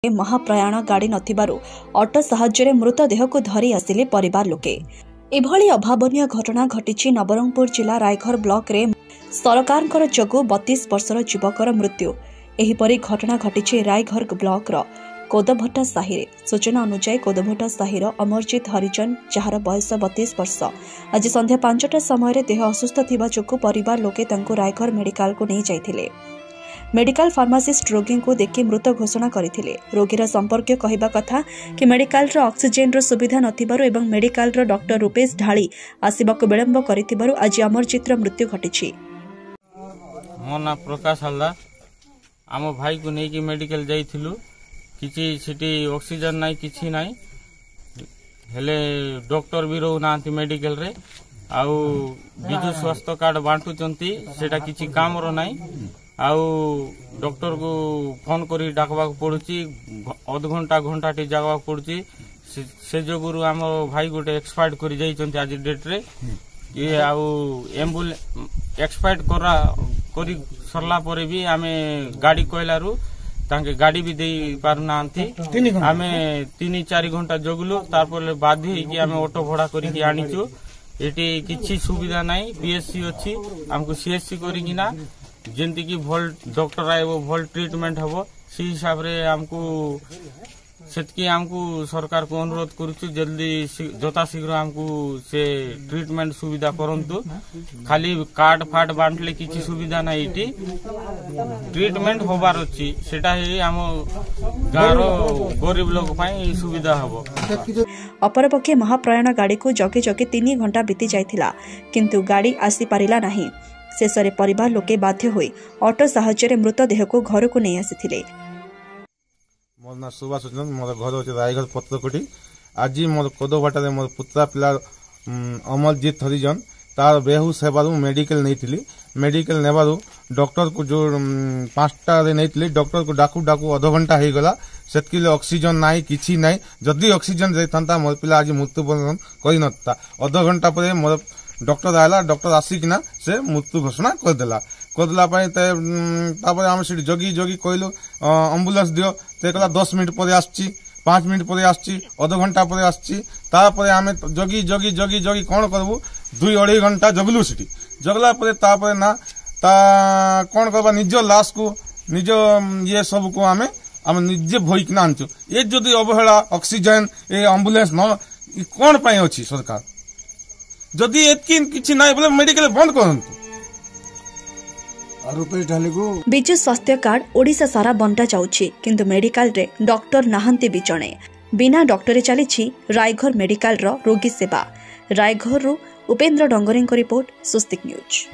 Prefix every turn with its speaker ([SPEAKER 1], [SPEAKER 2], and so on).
[SPEAKER 1] ପାଖେ महाप्रयाण गाड़ी नथिबारु ऑटो साहाय्य मृतदेह को धरी आसिले परिवार लोके। एभली अभावनीय घटना घटिछि नवरंगपुर जिला रायघर ब्लॉक रे सरकारकर जोगु 32 वर्षर युवकर मृत्यु। एहिपरि घटना घटिछि रायघर ब्लॉक रो कोदभट्टा साहिरे। सूचना अनुसार कोदभट्टा साहिर अमरजीत हरिजन जार बयस 32 वर्ष आज संध्या 5टा समय देह असुस्थ थिबा जोगु परिवार लोके तांको रायघर मेडिकल को नहीं जाइथिले। मेडिकल फार्मासिस्ट रोगी को देखि मृत घोषणा करथिले। रोगीर संपर्क कहबा कथा कि मेडिकल रो ऑक्सीजन रो सुविधा नथिबारु एवं मेडिकल रो डॉक्टर रूपेश ढाली आसीबाक विलंब करथिबारु आज अमरजीत रो मृत्यु घटिछि।
[SPEAKER 2] मो ना प्रकाश हल्दार आम भाई को नहीं कि मेडिकल जाइथिलु किछि सिटी ऑक्सीजन नाही किछि नाही हेले डॉक्टर भी रहू नांती मेडिकल रे आउ बिजु स्वास्थ्य कार्ड बांटू चंती सेटा किछि काम रो नाही आउ डॉक्टर को फोन करी डाकबा पड़ुची अध घंटा घंटाटी जागवा पड़ुची से जोगुरु आम भाई गोटे एक्सपायर्ड करी जाइचंती आज डेट रे ये आउ एम्बुलेंस एक्सपायर्ड करी सरला परे भी आमे गाड़ी कहलारू तांके गाड़ी भी दे पारना आमे 3-4 घंटा जगलु तारपर बाध्य होइकी आमे ऑटो भड़ा करिकी आनिचु। एटी किछि सुविधा नाही बीएससी अछि हमको सीएससी करिकिना जेंति की भल डॉक्टर आए वो भल ट्रीटमेंट हबो सी हिसाब रे हमको सेतकी हमको सरकार को अनुरोध करूछु जल्दी जोता शीघ्र हमको से ट्रीटमेंट सुविधा करंतु। खाली कार्ड फाट बांटले किछि सुविधा नाही इटी ट्रीटमेंट होबार अछि सेटा ही हम गारो गरीब लोग पई सुविधा हबो।
[SPEAKER 1] अपरपक्षे महाप्रयाण गाड़ी को जगे जगे 3 घंटा बीती जाइथिला किंतु गाड़ी आसी पारिला नाही। शेषरे परिवार लोके बाध्य होई ऑटो साहाय्य मृतदेह को घर को नहीं आसिथिले।
[SPEAKER 3] मोर ना सुभाष चंद्र मोर घर होचे रायगढ़ पत्रकोटी। आज मोर कोदोबाटा रे मोर पुत्रा पिला अमरजीत हरिजन तार बेहुश हेबारु मेडिकल नहीं मेडिकल नेबारु डॉक्टर को जो 5टा रे नहीं डॉक्टर को डाकू डाकू अध घंटा हो गला सेतकी ऑक्सीजन नाही किछि नाही जदी ऑक्सीजन देता मोर पिला आज मृत्युवरण करि नता। अध घंटा पर मोर डॉक्टर आला डॉक्टर आसिकिना से मृत्यु घोषणा करदेला आम से जगी जगी कहलु एम्बुलेंस दियो ते कहला 10 मिनट पर आसची 5 मिनट पर आसची अध घंटा पर आसची तापर आम जगी जगी जगी जगी कौन करबू 2-2.5 घंटा जगलु सिटी जगला पर तापर ना ता कौन करबा निज लाश को निज ये सब को आम निजे भइकिना आनचु। ये जदि अवहेला ऑक्सीजन ए एम्बुलेंस न कौन पाई अछि सरकार जदि एतकी किछि नाही बोले मेडिकल बंद करंतु।
[SPEAKER 1] बिजु स्वास्थ्य कार्ड ओडिशा सारा बंटा जाउछि किंतु मेडिकल रे डॉक्टर नाहंती बिचणे बिना डॉक्टरे चलीछि रायघर मेडिकल रो रोगी सेवा। रायघर रु उपेंद्र डंगरेंको रिपोर्ट स्वस्तिक न्यूज।